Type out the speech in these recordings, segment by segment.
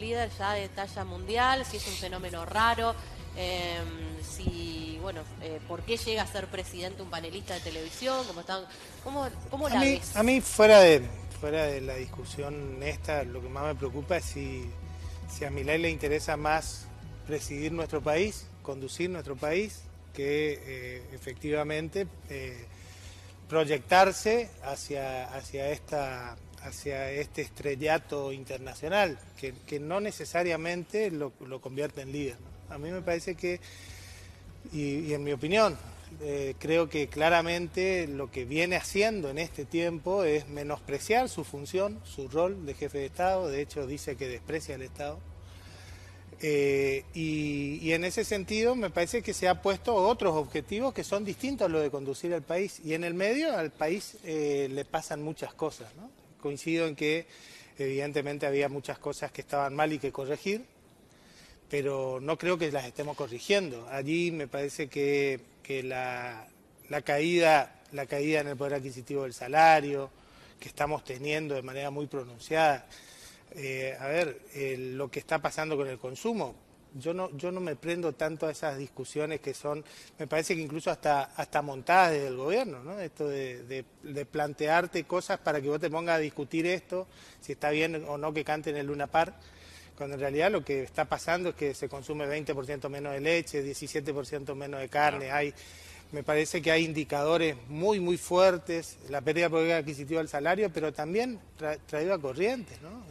líder ya de talla mundial, si es un fenómeno raro, ¿por qué llega a ser presidente un panelista de televisión? ¿Cómo la ves? A mí fuera de la discusión esta, lo que más me preocupa es si a Milei le interesa más presidir nuestro país, conducir nuestro país, que efectivamente proyectarse hacia este estrellato internacional, que no necesariamente lo convierte en líder, ¿no? A mí me parece que, y en mi opinión, creo que claramente lo que viene haciendo en este tiempo es menospreciar su función, su rol de jefe de Estado. De hecho dice que desprecia al Estado. Y en ese sentido me parece que se ha puesto otros objetivos que son distintos a los de conducir al país. Y en el medio al país le pasan muchas cosas, ¿no? Coincido en que evidentemente había muchas cosas que estaban mal y que corregir, pero no creo que las estemos corrigiendo. Allí me parece que la caída en el poder adquisitivo del salario, que estamos teniendo de manera muy pronunciada, lo que está pasando con el consumo, yo no me prendo tanto a esas discusiones que son, me parece que incluso hasta montadas desde el gobierno, ¿no? Esto de plantearte cosas para que vos te pongas a discutir esto, si está bien o no que canten el Luna Park, cuando en realidad lo que está pasando es que se consume 20% menos de leche, 17% menos de carne. Me parece que hay indicadores muy fuertes, la pérdida de poder adquisitivo del salario, pero también traído a corrientes, ¿no?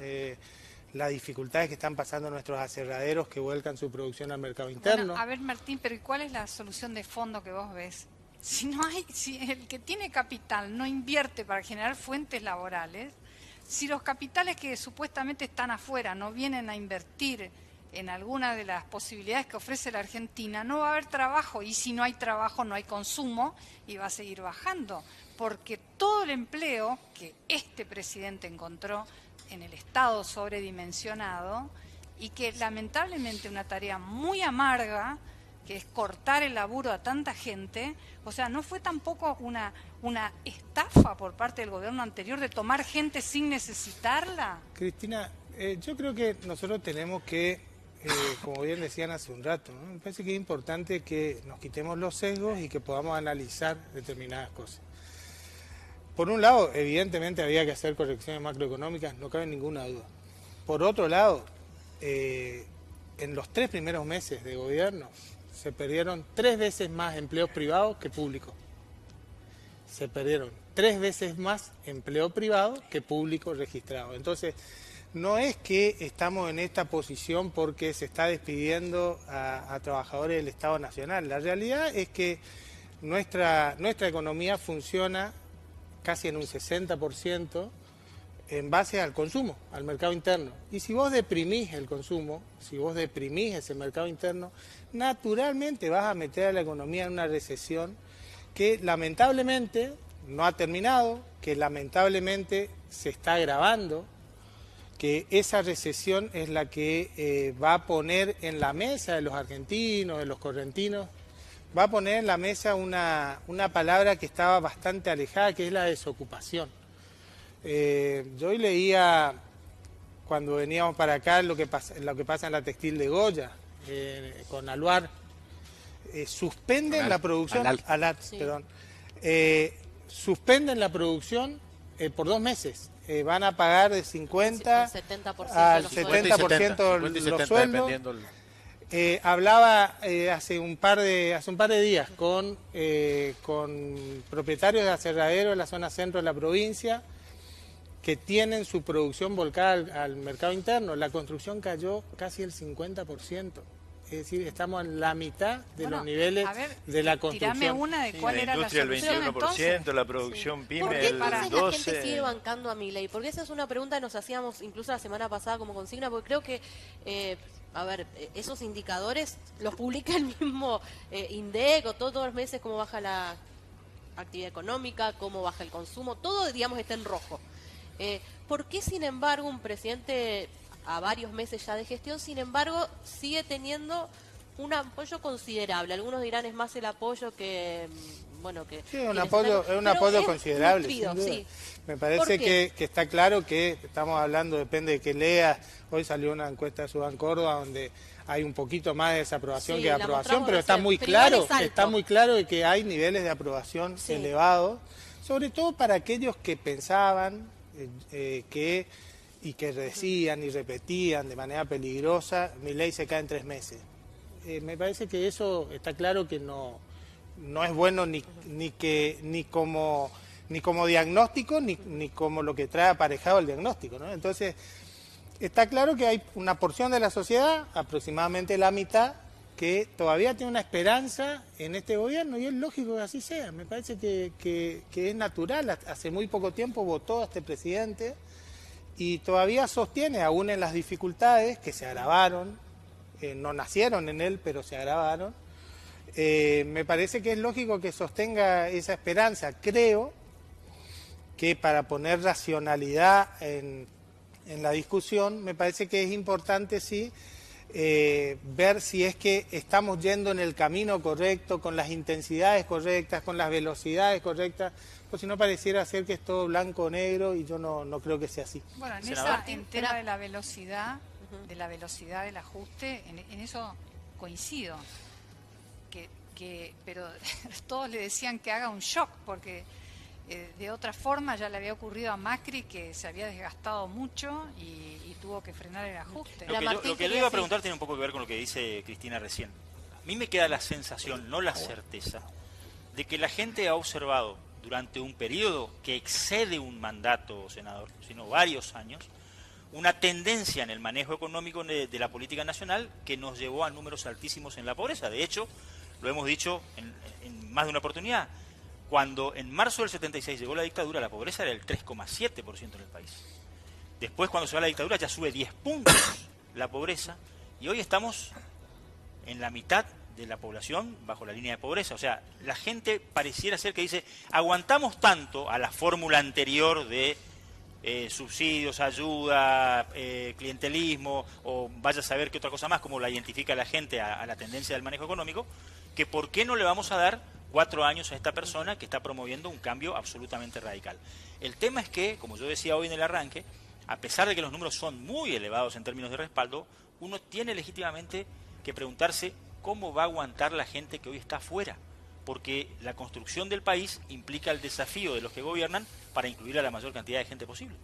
Las dificultades que están pasando nuestros aserraderos que vuelcan su producción al mercado interno. Bueno, a ver, Martín, pero ¿y cuál es la solución de fondo que vos ves? Si el que tiene capital no invierte para generar fuentes laborales, si los capitales que supuestamente están afuera no vienen a invertir en alguna de las posibilidades que ofrece la Argentina, no va a haber trabajo, y si no hay trabajo no hay consumo y va a seguir bajando, porque todo el empleo que este presidente encontró en el Estado sobredimensionado, y que lamentablemente una tarea muy amarga, que es cortar el laburo a tanta gente, o sea, no fue tampoco una estafa por parte del gobierno anterior de tomar gente sin necesitarla. Cristina, yo creo que nosotros tenemos que, como bien decían hace un rato, ¿no? Me parece que es importante que nos quitemos los sesgos y que podamos analizar determinadas cosas. Por un lado, evidentemente había que hacer correcciones macroeconómicas, no cabe ninguna duda. Por otro lado, en los 3 primeros meses de gobierno se perdieron 3 veces más empleos privados que públicos. Se perdieron 3 veces más empleo privado que público registrado. Entonces, no es que estamos en esta posición porque se está despidiendo a trabajadores del Estado Nacional. La realidad es que nuestra economía funciona casi en un 60% en base al consumo, al mercado interno. Y si vos deprimís el consumo, si vos deprimís ese mercado interno, naturalmente vas a meter a la economía en una recesión que lamentablemente no ha terminado, que lamentablemente se está agravando, que esa recesión es la que va a poner en la mesa de los argentinos, de los correntinos, va a poner en la mesa una palabra que estaba bastante alejada, que es la desocupación. Yo hoy leía, cuando veníamos para acá, lo que pasa en la textil de Goya, con Aluar. Suspenden la producción, suspenden la producción por 2 meses. Van a pagar de 50 al 70% los sueldos. Hablaba hace un par de días con propietarios de aserraderos de la zona centro de la provincia que tienen su producción volcada al mercado interno. La construcción cayó casi el 50%. Es decir, estamos en la mitad de los niveles de la construcción. Tirame una de cuál era la solución, el 21%, la producción pyme ¿Por qué el 12%. la gente sigue bancando a Milei? Porque esa es una pregunta que nos hacíamos incluso la semana pasada como consigna, porque creo que, esos indicadores los publica el mismo INDEC, o todos los meses, cómo baja la actividad económica, cómo baja el consumo, todo, digamos, está en rojo. ¿Por qué, sin embargo, un presidente a varios meses ya de gestión, sin embargo, sigue teniendo un apoyo considerable? Algunos dirán es más el apoyo que bueno, que... Sí, es un pero apoyo es considerable. nutrido, sin duda. sí. Me parece que está claro que estamos hablando, depende de que leas. Hoy salió una encuesta de Sudán Córdoba donde hay un poquito más de desaprobación Sí, que de la aprobación, mostramos pero está recién. muy Pero igual claro, es alto. está muy claro de que hay niveles de aprobación Sí. elevados, sobre todo para aquellos que pensaban que decían y repetían de manera peligrosa, Milei se cae en 3 meses. Me parece que eso está claro que no es bueno ni como diagnóstico ni como lo que trae aparejado el diagnóstico, ¿no? Entonces, está claro que hay una porción de la sociedad, aproximadamente la mitad, que todavía tiene una esperanza en este gobierno, y es lógico que así sea. Me parece que es natural. Hace muy poco tiempo votó a este presidente y todavía sostiene, aún en las dificultades que se agravaron, no nacieron en él, pero se agravaron. Me parece que es lógico que sostenga esa esperanza. Creo que para poner racionalidad en la discusión, me parece que es importante, sí, ver si es que estamos yendo en el camino correcto, con las intensidades correctas, con las velocidades correctas, pues si no pareciera ser que es todo blanco o negro, y yo no creo que sea así. Bueno, en Senador. tema de la velocidad, del ajuste, en eso coincido. Pero todos le decían que haga un shock, porque de otra forma ya le había ocurrido a Macri, que se había desgastado mucho y tuvo que frenar el ajuste. Lo que le iba a preguntar tiene un poco que ver con lo que dice Cristina recién. A mí me queda la sensación, no la certeza, de que la gente ha observado durante un periodo que excede un mandato, senador, sino varios años, una tendencia en el manejo económico de la política nacional que nos llevó a números altísimos en la pobreza. De hecho, lo hemos dicho en más de una oportunidad, cuando en marzo del 76 llegó la dictadura, la pobreza era del 3,7% en el país. Después, cuando se va la dictadura, ya sube 10 puntos la pobreza, y hoy estamos en la mitad de la población bajo la línea de pobreza. O sea, la gente pareciera ser que dice, aguantamos tanto a la fórmula anterior de subsidios, ayuda, clientelismo, o vaya a saber qué otra cosa más, como la identifica la gente a la tendencia del manejo económico, que por qué no le vamos a dar 4 años a esta persona que está promoviendo un cambio absolutamente radical. El tema es que, como yo decía hoy en el arranque, a pesar de que los números son muy elevados en términos de respaldo, uno tiene legítimamente que preguntarse cómo va a aguantar la gente que hoy está afuera, porque la construcción del país implica el desafío de los que gobiernan para incluir a la mayor cantidad de gente posible.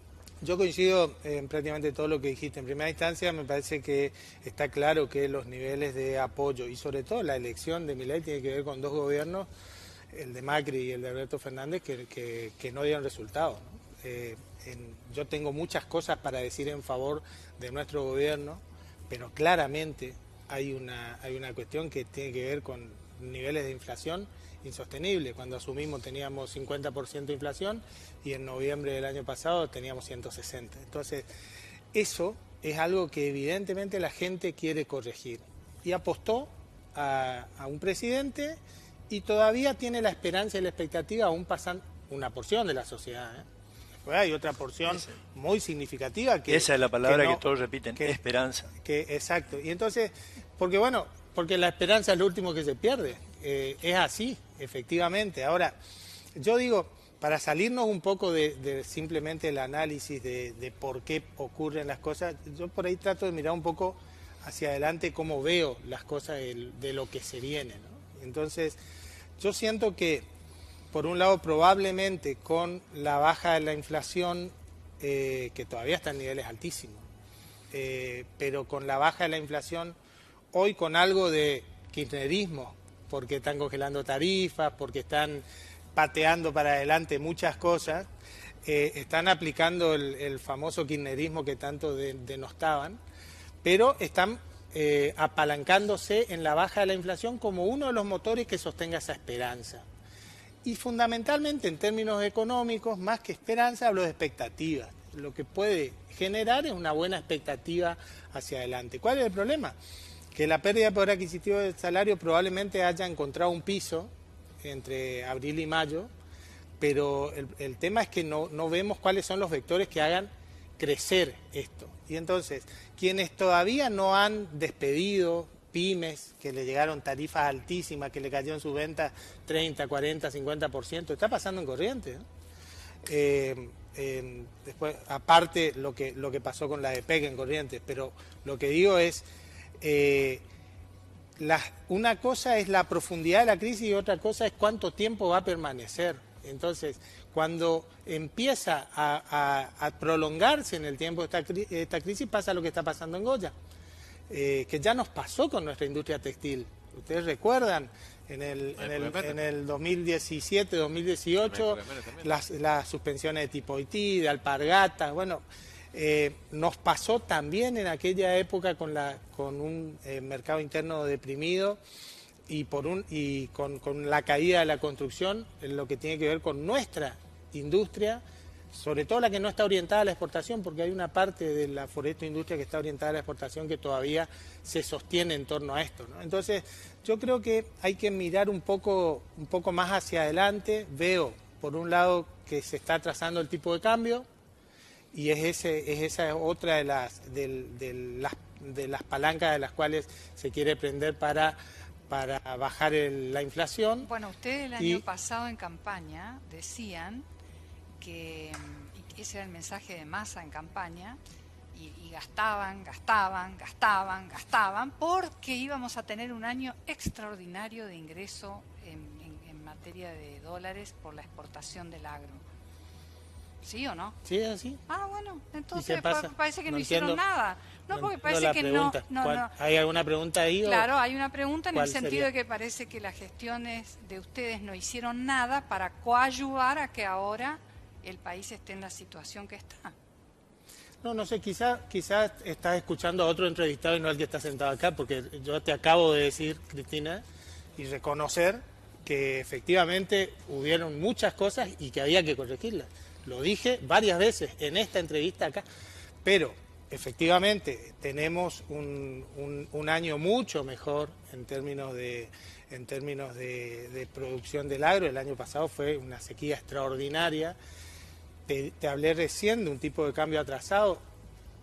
Yo coincido en prácticamente todo lo que dijiste. En primera instancia, me parece que está claro que los niveles de apoyo y sobre todo la elección de Milei tiene que ver con 2 gobiernos, el de Macri y el de Alberto Fernández, que no dieron resultados, ¿no? Yo tengo muchas cosas para decir en favor de nuestro gobierno, pero claramente hay una cuestión que tiene que ver con niveles de inflación insostenible. Cuando asumimos teníamos 50% de inflación y en noviembre del año pasado teníamos 160%. Entonces, eso es algo que evidentemente la gente quiere corregir. Y apostó a un presidente y todavía tiene la esperanza y la expectativa, aún pasan una porción de la sociedad, ¿eh? Pues hay otra porción muy significativa que... Esa es la palabra que todos repiten, esperanza. Exacto. Y entonces, porque la esperanza es lo último que se pierde. Es así, efectivamente. Ahora, yo digo, para salirnos un poco de simplemente el análisis de por qué ocurren las cosas, yo por ahí trato de mirar un poco hacia adelante cómo veo las cosas de lo que se viene, ¿no? Entonces, yo siento que, por un lado, probablemente con la baja de la inflación, que todavía está en niveles altísimos, pero con la baja de la inflación, hoy con algo de kirchnerismo, porque están congelando tarifas, porque están pateando para adelante muchas cosas, están aplicando el famoso kirchnerismo que tanto denostaban, pero están apalancándose en la baja de la inflación como uno de los motores que sostenga esa esperanza. Y fundamentalmente en términos económicos, más que esperanza, hablo de expectativas. Lo que puede generar es una buena expectativa hacia adelante. ¿Cuál es el problema? Que la pérdida de poder adquisitivo del salario probablemente haya encontrado un piso entre abril y mayo, pero el tema es que no vemos cuáles son los vectores que hagan crecer esto. Y entonces, quienes todavía no han despedido pymes que le llegaron tarifas altísimas, que le cayó en sus ventas 30, 40, 50%. Está pasando en Corrientes, ¿no? Después, aparte lo que pasó con la EPEC en Corrientes, pero lo que digo es, una cosa es la profundidad de la crisis y otra cosa es cuánto tiempo va a permanecer. Entonces, cuando empieza a prolongarse en el tiempo esta crisis, pasa lo que está pasando en Goya, que ya nos pasó con nuestra industria textil. Ustedes recuerdan, en el 2017, 2018, las suspensiones de tipo Haití, de alpargatas, bueno, nos pasó también en aquella época con un mercado interno deprimido y con la caída de la construcción, en lo que tiene que ver con nuestra industria, sobre todo la que no está orientada a la exportación, porque hay una parte de la foresto-industria que está orientada a la exportación que todavía se sostiene en torno a esto, ¿no? Entonces, yo creo que hay que mirar un poco más hacia adelante. Veo, por un lado, que se está trazando el tipo de cambio, y esa otra de las palancas de las cuales se quiere prender para bajar la inflación. Bueno, ustedes el año pasado en campaña decían que ese era el mensaje de Massa en campaña, y gastaban, porque íbamos a tener un año extraordinario de ingreso en materia de dólares por la exportación del agro. ¿Sí o no? Sí, es así. Ah, bueno, entonces parece que no entiendo. Hicieron nada. No, porque parece que no. ¿Hay alguna pregunta ahí? Claro, hay una pregunta en el sentido sería? de que parece que las gestiones de ustedes no hicieron nada para coadyuvar a que ahora el país esté en la situación que está. No sé, quizás estás escuchando a otro entrevistado y no al que está sentado acá, porque yo te acabo de decir, Cristina, y reconocer que efectivamente hubieron muchas cosas y que había que corregirlas. Lo dije varias veces en esta entrevista acá, pero efectivamente tenemos un año mucho mejor en términos de producción del agro. El año pasado fue una sequía extraordinaria. Te hablé recién de un tipo de cambio atrasado.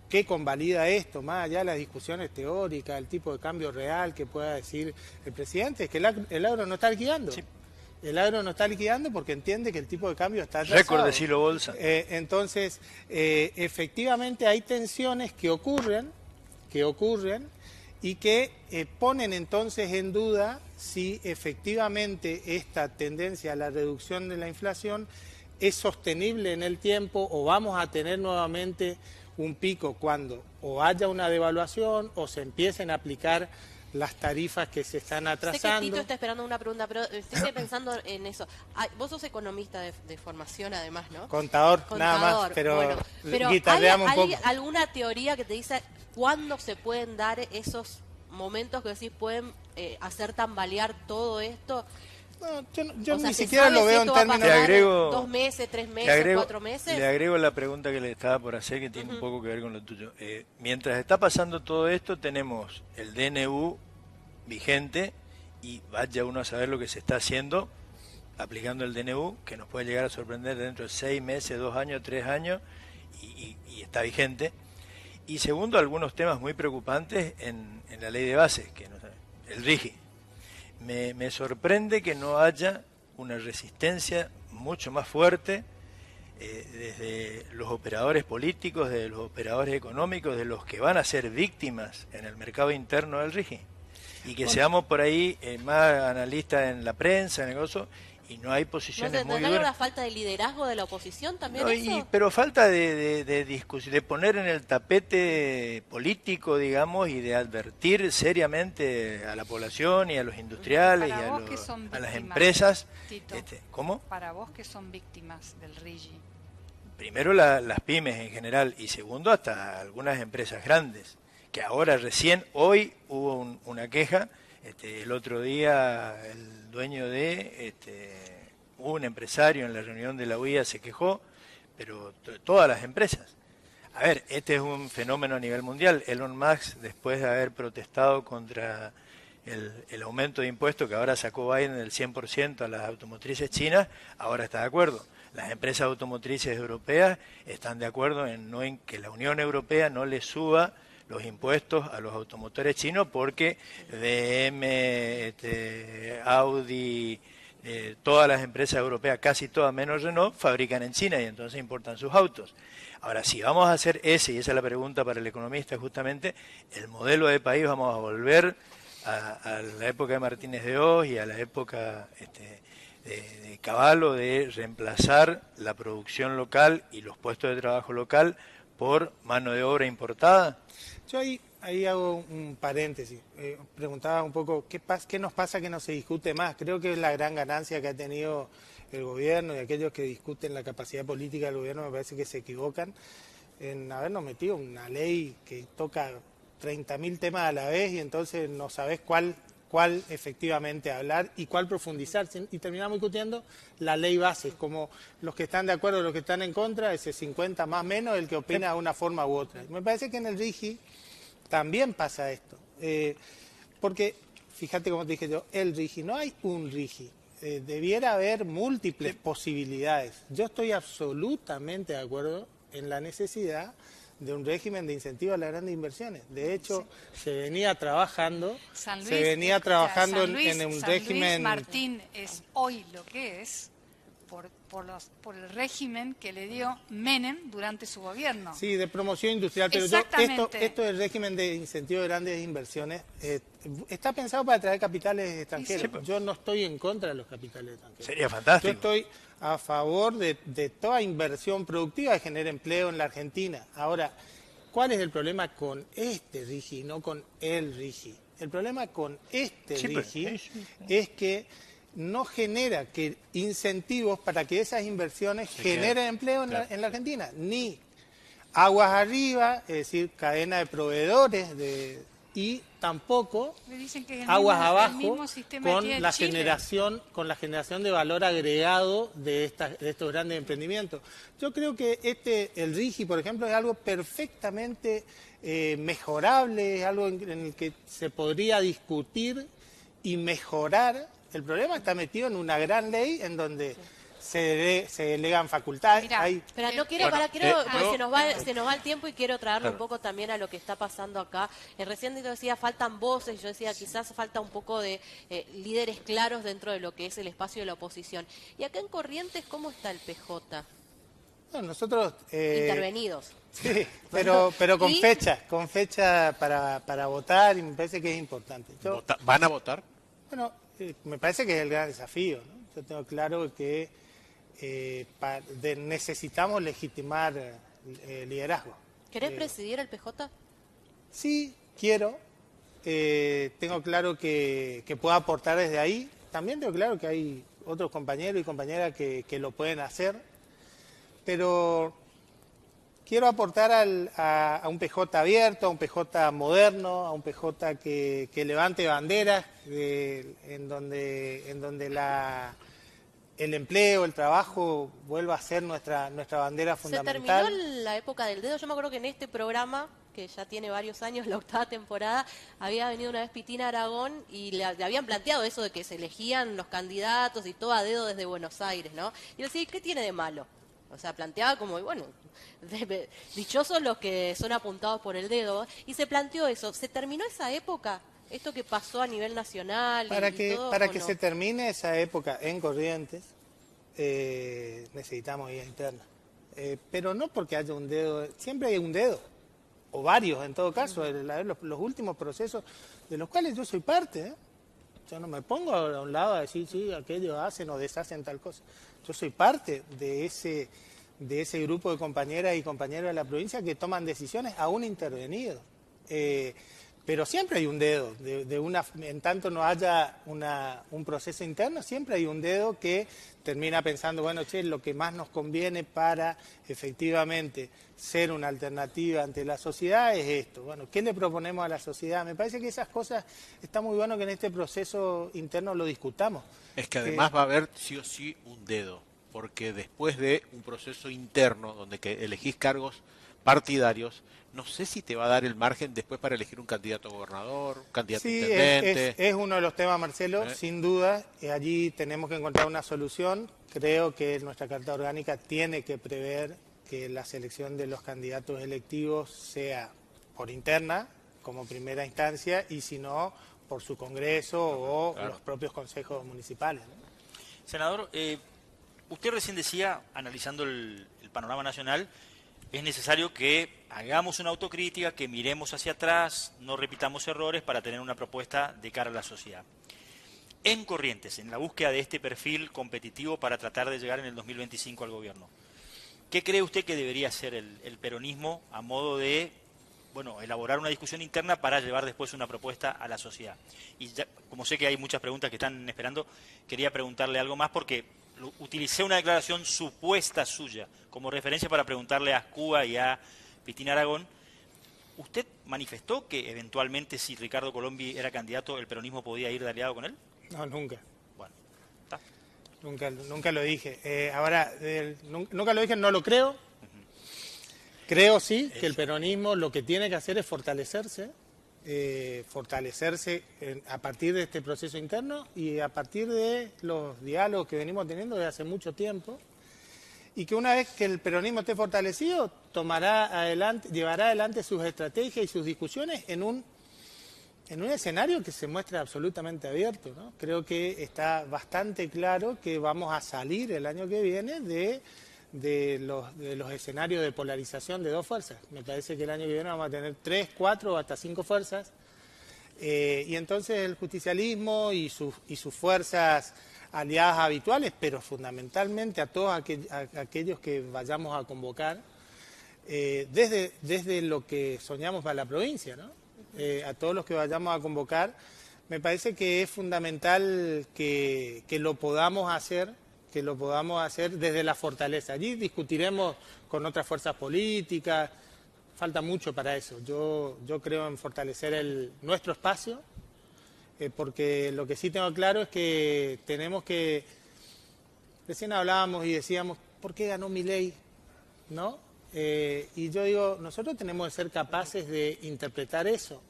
¿Qué convalida esto? Más allá de las discusiones teóricas, el tipo de cambio real que pueda decir el presidente, es que el agro no está liquidando. Sí. El agro no está liquidando porque entiende que el tipo de cambio está atrasado. Récord de Silo Bolsa. Entonces, efectivamente hay tensiones que ocurren y que ponen entonces en duda si efectivamente esta tendencia a la reducción de la inflación es sostenible en el tiempo, o vamos a tener nuevamente un pico cuando o haya una devaluación o se empiecen a aplicar las tarifas que se están atrasando. Sé que Tito está esperando una pregunta, pero estoy pensando en eso. Vos sos economista de formación además, ¿no? Contador, nada más, pero guitarreamos un poco. ¿Hay alguna teoría que te dice cuándo se pueden dar esos momentos que decís pueden hacer tambalear todo esto? No, yo ni siquiera lo veo en términos... Le agrego, 2 meses, 3 meses, 4 meses. Le agrego la pregunta que le estaba por hacer, que tiene un poco que ver con lo tuyo. Mientras está pasando todo esto, tenemos el DNU vigente, y vaya uno a saber lo que se está haciendo aplicando el DNU, que nos puede llegar a sorprender dentro de 6 meses, 2 años, 3 años, y está vigente. Y segundo, algunos temas muy preocupantes en la ley de bases, que el RIGI. Me sorprende que no haya una resistencia mucho más fuerte desde los operadores políticos, de los operadores económicos, de los que van a ser víctimas en el mercado interno del RIGI. Y que seamos por ahí más analistas en la prensa, en el negocio, y no hay posiciones muy duras. ¿La falta de liderazgo de la oposición también? Pero falta de discusión, de poner en el tapete político, digamos, y de advertir seriamente a la población y a los industriales y a las empresas. Tito, ¿Cómo? Para vos, que son víctimas del RIGI. Primero las pymes en general, y segundo hasta algunas empresas grandes, que ahora hoy hubo una queja. El otro día el dueño un empresario en la reunión de la UIA se quejó, pero todas las empresas. A ver, este es un fenómeno a nivel mundial. Elon Musk, después de haber protestado contra el aumento de impuestos que ahora sacó Biden del 100% a las automotrices chinas, ahora está de acuerdo. Las empresas automotrices europeas están de acuerdo en que la Unión Europea no le suba los impuestos a los automotores chinos porque DM, Audi, todas las empresas europeas, casi todas menos Renault, fabrican en China y entonces importan sus autos. Ahora, si vamos a hacer ese, y esa es la pregunta para el economista justamente, el modelo de país vamos a volver a la época de Martínez de Oz y a la época de Cavallo, de reemplazar la producción local y los puestos de trabajo local por mano de obra importada. Yo ahí hago un paréntesis. Preguntaba un poco, ¿qué nos pasa que no se discute más? Creo que es la gran ganancia que ha tenido el gobierno y aquellos que discuten la capacidad política del gobierno, me parece que se equivocan en habernos metido una ley que toca 30.000 temas a la vez y entonces no sabés cuál efectivamente hablar y cuál profundizar. Y terminamos discutiendo la ley base, como los que están de acuerdo, los que están en contra, ese 50 más menos, el que opina de una forma u otra. Me parece que en el RIGI también pasa esto. Porque, fíjate como te dije yo, el RIGI, no hay un RIGI. Debiera haber múltiples posibilidades. Yo estoy absolutamente de acuerdo en la necesidad de un régimen de incentivo a las grandes inversiones. De hecho, se venía trabajando, San Luis, en un San régimen... Luis Martín es hoy lo que es por el régimen que le dio Menem durante su gobierno. Sí, de promoción industrial, pero esto del régimen de incentivo de grandes inversiones está pensado para atraer capitales extranjeros. Sí, yo no estoy en contra de los capitales extranjeros. Sería fantástico. Yo estoy a favor de toda inversión productiva que genere empleo en la Argentina. Ahora, ¿cuál es el problema con este RIGI y no con el RIGI? El problema con este RIGI es que no genera incentivos para que esas inversiones generen empleo en la Argentina, ni aguas arriba, es decir, cadena de proveedores, y tampoco aguas abajo con la generación de valor agregado de estos grandes emprendimientos. Yo creo que el RIGI, por ejemplo, es algo perfectamente mejorable, es algo en el que se podría discutir y mejorar. El problema está metido en una gran ley en donde se delegan facultades. Pero no quiero, porque se nos va el tiempo y quiero traerlo un poco también a lo que está pasando acá. Recién yo decía, faltan voces, yo decía, quizás falta un poco de líderes claros dentro de lo que es el espacio de la oposición. Y acá en Corrientes, ¿cómo está el PJ? Bueno, nosotros... intervenidos. Sí, pero con fecha para votar, y me parece que es importante. ¿Van a votar? Bueno, me parece que es el gran desafío, ¿no? Yo tengo claro que necesitamos legitimar liderazgo. ¿Querés presidir el PJ? Sí, quiero. Tengo claro que puedo aportar desde ahí. También tengo claro que hay otros compañeros y compañeras que lo pueden hacer. Pero quiero aportar a un PJ abierto, a un PJ moderno, a un PJ que levante banderas, en donde el empleo, el trabajo vuelva a ser nuestra bandera fundamental. Se terminó la época del dedo. Yo me acuerdo que en este programa, que ya tiene varios años, la 8ª temporada, había venido una vez Pitina Aragón y le habían planteado eso de que se elegían los candidatos y todo a dedo desde Buenos Aires, ¿no? Y yo decía, ¿qué tiene de malo? O sea, planteaba como, bueno, dichosos los que son apuntados por el dedo. Y se planteó eso. ¿Se terminó esa época? Esto que pasó a nivel nacional. Para que se termine esa época en Corrientes, necesitamos guía interna. Pero no porque haya un dedo, siempre hay un dedo, o varios en todo caso, los últimos procesos de los cuales yo soy parte. Yo no me pongo a un lado a decir, sí, aquellos hacen o deshacen tal cosa. Yo soy parte de ese grupo de compañeras y compañeros de la provincia que toman decisiones aún intervenidos. Pero siempre hay un dedo, en tanto no haya un proceso interno, siempre hay un dedo que termina pensando, bueno, lo que más nos conviene para efectivamente ser una alternativa ante la sociedad es esto. Bueno, ¿qué le proponemos a la sociedad? Me parece que esas cosas está muy bueno que en este proceso interno lo discutamos. Es que además va a haber sí o sí un dedo, porque después de un proceso interno donde que elegís cargos partidarios, no sé si te va a dar el margen después para elegir un candidato a gobernador, un candidato a intendente. Es uno de los temas, Marcelo, sin duda. Allí tenemos que encontrar una solución. Creo que nuestra Carta Orgánica tiene que prever que la selección de los candidatos electivos sea por interna, como primera instancia, y si no, por su Congreso o los propios consejos municipales, ¿no? Senador, usted recién decía, analizando el panorama nacional, es necesario que hagamos una autocrítica, que miremos hacia atrás, no repitamos errores para tener una propuesta de cara a la sociedad. En Corrientes, en la búsqueda de este perfil competitivo para tratar de llegar en el 2025 al gobierno, ¿qué cree usted que debería hacer el peronismo a modo de, bueno, elaborar una discusión interna para llevar después una propuesta a la sociedad? Y ya, como sé que hay muchas preguntas que están esperando, quería preguntarle algo más porque utilicé una declaración supuesta suya como referencia para preguntarle a Cuba y a Cristina Aragón. ¿Usted manifestó que eventualmente si Ricardo Colombi era candidato el peronismo podía ir de aliado con él? No, nunca. Bueno, está. Nunca lo dije. Ahora, nunca lo dije, no lo creo. Creo sí que el peronismo lo que tiene que hacer es fortalecerse a partir de este proceso interno y a partir de los diálogos que venimos teniendo desde hace mucho tiempo, y que una vez que el peronismo esté fortalecido, llevará adelante sus estrategias y sus discusiones en un escenario que se muestra absolutamente abierto, ¿no? Creo que está bastante claro que vamos a salir el año que viene de los escenarios de polarización de dos fuerzas. Me parece que el año que viene vamos a tener 3, 4 o hasta 5 fuerzas. Y entonces el justicialismo y sus fuerzas aliadas habituales, pero fundamentalmente a todos aquellos que vayamos a convocar, desde lo que soñamos para la provincia, ¿no? A todos los que vayamos a convocar, me parece que es fundamental que lo podamos hacer desde la fortaleza. Allí discutiremos con otras fuerzas políticas, falta mucho para eso. Yo creo en fortalecer nuestro espacio, porque lo que sí tengo claro es que tenemos que... Recién hablábamos y decíamos, ¿por qué ganó Milei? ¿No? Y yo digo, nosotros tenemos que ser capaces de interpretar eso.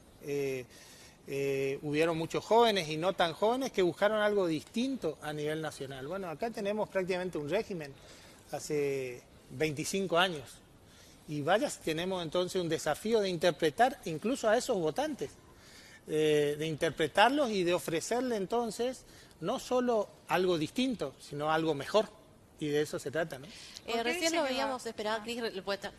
Hubieron muchos jóvenes y no tan jóvenes que buscaron algo distinto a nivel nacional. Bueno, acá tenemos prácticamente un régimen hace 25 años. Y vaya si tenemos entonces un desafío de interpretar incluso a esos votantes, de interpretarlos y de ofrecerle entonces no solo algo distinto, sino algo mejor. Y de eso se trata, ¿no? Recién lo veíamos esperar, Cris,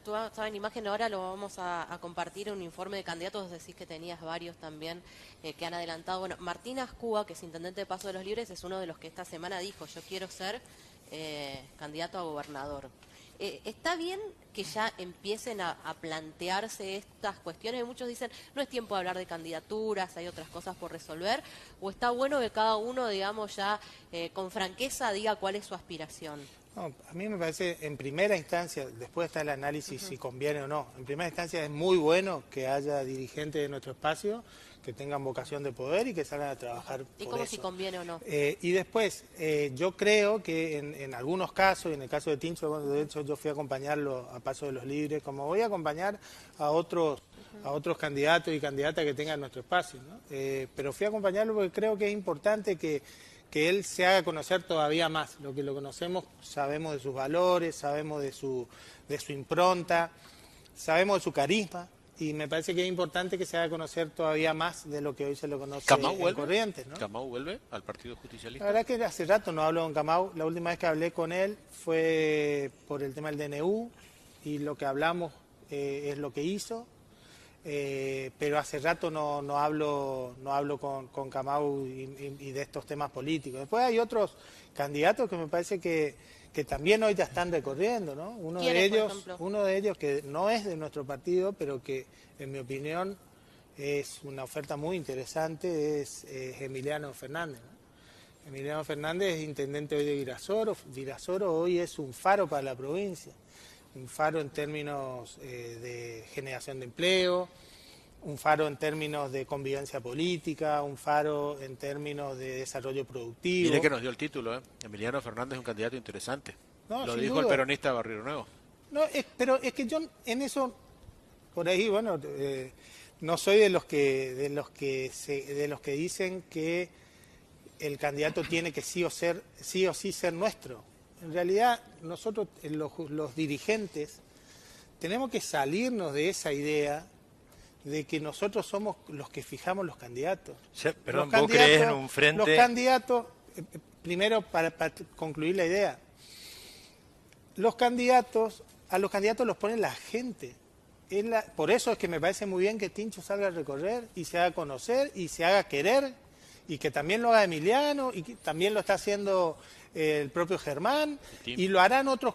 tú estabas en imagen, ahora lo vamos a compartir un informe de candidatos, decís que tenías varios también que han adelantado. Bueno, Martín Ascúa, que es intendente de Paso de los Libres, es uno de los que esta semana dijo, yo quiero ser candidato a gobernador. ¿Está bien que ya empiecen a plantearse estas cuestiones? Muchos dicen, no es tiempo de hablar de candidaturas, hay otras cosas por resolver, o está bueno que cada uno, digamos, ya con franqueza diga cuál es su aspiración. No, a mí me parece, en primera instancia, después está el análisis si conviene o no, en primera instancia es muy bueno que haya dirigentes de nuestro espacio que tengan vocación de poder y que salgan a trabajar ¿Y por cómo eso. si conviene o no? Y después, yo creo que en algunos casos, y en el caso de Tincho, bueno, de hecho yo fui a acompañarlo a Paso de los Libres, como voy a acompañar a otros candidatos y candidatas que tengan nuestro espacio, ¿no? Pero fui a acompañarlo porque creo que es importante que él se haga conocer todavía más. Lo que lo conocemos, sabemos de sus valores, sabemos de su impronta, sabemos de su carisma, y me parece que es importante que se haga conocer todavía más de lo que hoy se lo conoce en Corrientes, ¿no? ¿Camau vuelve al Partido Justicialista? La verdad es que hace rato no hablo con Camau. La última vez que hablé con él fue por el tema del DNU, y lo que hablamos es lo que hizo. Pero hace rato no hablo con Camau y de estos temas políticos. Después hay otros candidatos que me parece que también hoy ya están recorriendo, ¿no? Uno de ellos que no es de nuestro partido, pero que en mi opinión es una oferta muy interesante, es Emiliano Fernández, ¿no? Emiliano Fernández es intendente hoy de Virasoro. Virasoro hoy es un faro para la provincia. Un faro en términos de generación de empleo, un faro en términos de convivencia política, un faro en términos de desarrollo productivo. Mire que nos dio el título, ¿eh? Emiliano Fernández es un candidato interesante. No, lo sin dijo duda. el peronista de Barrio Nuevo. No, pero es que yo en eso, por ahí, bueno, no soy de los que dicen que el candidato tiene que sí o sí ser nuestro. En realidad, nosotros, los dirigentes, tenemos que salirnos de esa idea de que nosotros somos los que fijamos los candidatos. O sea, perdón, Los ¿vos creés en candidatos- un frente? Los candidatos, primero para concluir la idea, a los candidatos los pone la gente. Por eso es que me parece muy bien que Tincho salga a recorrer y se haga conocer y se haga querer, y que también lo haga Emiliano, y que también lo está haciendo el propio Germán, Pitín. y lo harán otros.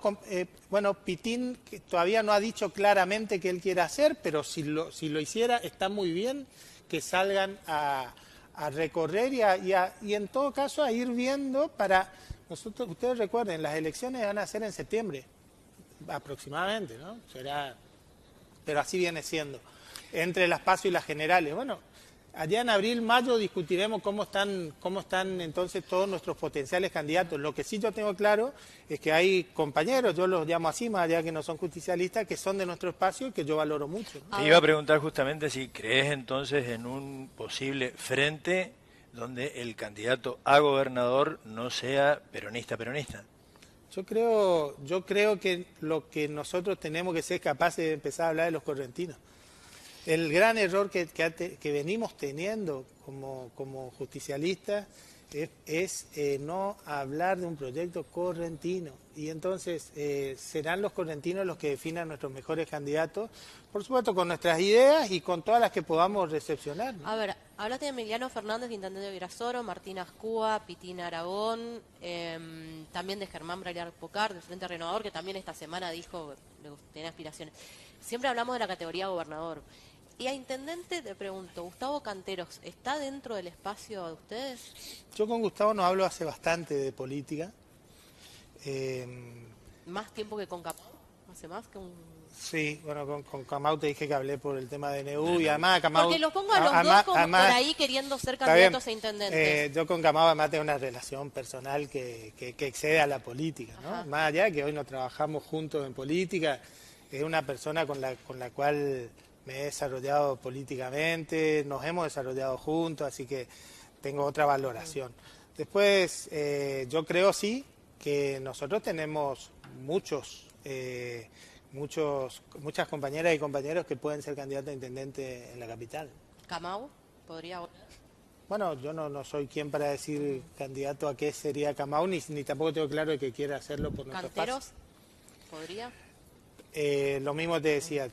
Bueno, Pitín que todavía no ha dicho claramente que él quiere hacer, pero si lo hiciera está muy bien que salgan a recorrer y en todo caso a ir viendo para nosotros. Ustedes recuerden, las elecciones van a ser en septiembre aproximadamente, ¿no? Pero así viene siendo, entre las PASO y las generales. Bueno, allá en abril, mayo discutiremos cómo están entonces todos nuestros potenciales candidatos. Lo que sí yo tengo claro es que hay compañeros, yo los llamo así, más allá que no son justicialistas, que son de nuestro espacio y que yo valoro mucho, ¿no? Te iba a preguntar justamente si crees entonces en un posible frente donde el candidato a gobernador no sea peronista. Yo creo que lo que nosotros tenemos que ser capaces de empezar a hablar de los correntinos. El gran error que venimos teniendo como justicialistas es no hablar de un proyecto correntino. Y entonces serán los correntinos los que definan nuestros mejores candidatos, por supuesto con nuestras ideas y con todas las que podamos recepcionar, ¿no? A ver, hablaste de Emiliano Fernández, intendente de Virasoro, Martín Ascúa, Pitín Aragón, también de Germán Brailar Pocar, del Frente Renovador, que también esta semana dijo que tiene aspiraciones. Siempre hablamos de la categoría gobernador. Y a intendente te pregunto, Gustavo Canteros, ¿está dentro del espacio de ustedes? Yo con Gustavo no hablo hace bastante de política. ¿Más tiempo que con Capó? ¿Hace más que un...? Sí, bueno, con Camau te dije que hablé por el tema de NU y además Camau... Porque los pongo a los dos como por ahí queriendo ser está bien. candidatos a intendentes. Yo con Camau además tengo una relación personal que excede a la política, ¿no? Ajá. Más allá de que hoy no trabajamos juntos en política, es una persona con la cual me he desarrollado políticamente, nos hemos desarrollado juntos, así que tengo otra valoración. Después, yo creo sí que nosotros tenemos muchas compañeras y compañeros que pueden ser candidatos a intendente en la capital. ¿Camau podría...? Bueno, yo no soy quien para decir candidato a qué sería Camau, ni tampoco tengo claro de que quiera hacerlo por nuestro espacio. ¿Canteros podría? Lo mismo te decía,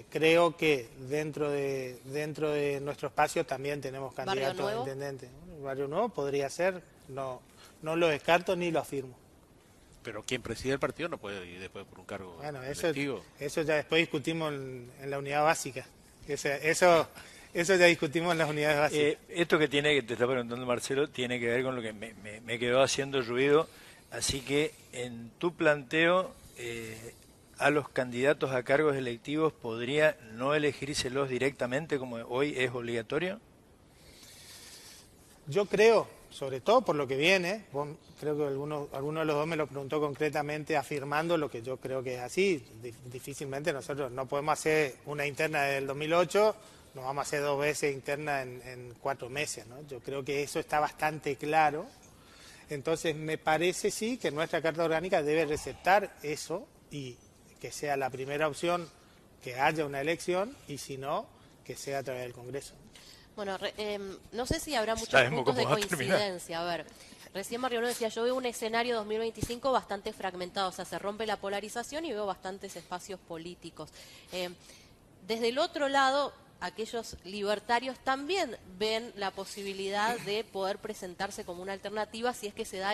creo que dentro de nuestro espacio también tenemos candidatos a intendente. Barrio Nuevo podría ser, no lo descarto ni lo afirmo. Pero quien preside el partido no puede ir después por un cargo Bueno, electivo. eso ya después discutimos en la unidad básica. Eso ya discutimos en las unidades básicas. Esto que te está preguntando Marcelo tiene que ver con lo que me quedó haciendo ruido, así que en tu planteo a los candidatos a cargos electivos podría no elegírselos directamente como hoy es obligatorio. Yo creo, sobre todo por lo que viene, creo que alguno de los dos me lo preguntó concretamente afirmando lo que yo creo que es así. Difícilmente nosotros no podemos hacer una interna del 2008, nos vamos a hacer 2 veces interna en 4 meses, ¿no? Yo creo que eso está bastante claro. Entonces me parece sí que nuestra Carta Orgánica debe receptar eso y que sea la primera opción que haya una elección y si no, que sea a través del Congreso. Bueno, no sé si habrá muchos Sabemos puntos de cómo va a terminar. coincidencia. A ver, recién Mariano decía, yo veo un escenario 2025 bastante fragmentado, o sea, se rompe la polarización y veo bastantes espacios políticos. Desde el otro lado, aquellos libertarios también ven la posibilidad de poder presentarse como una alternativa si es que se da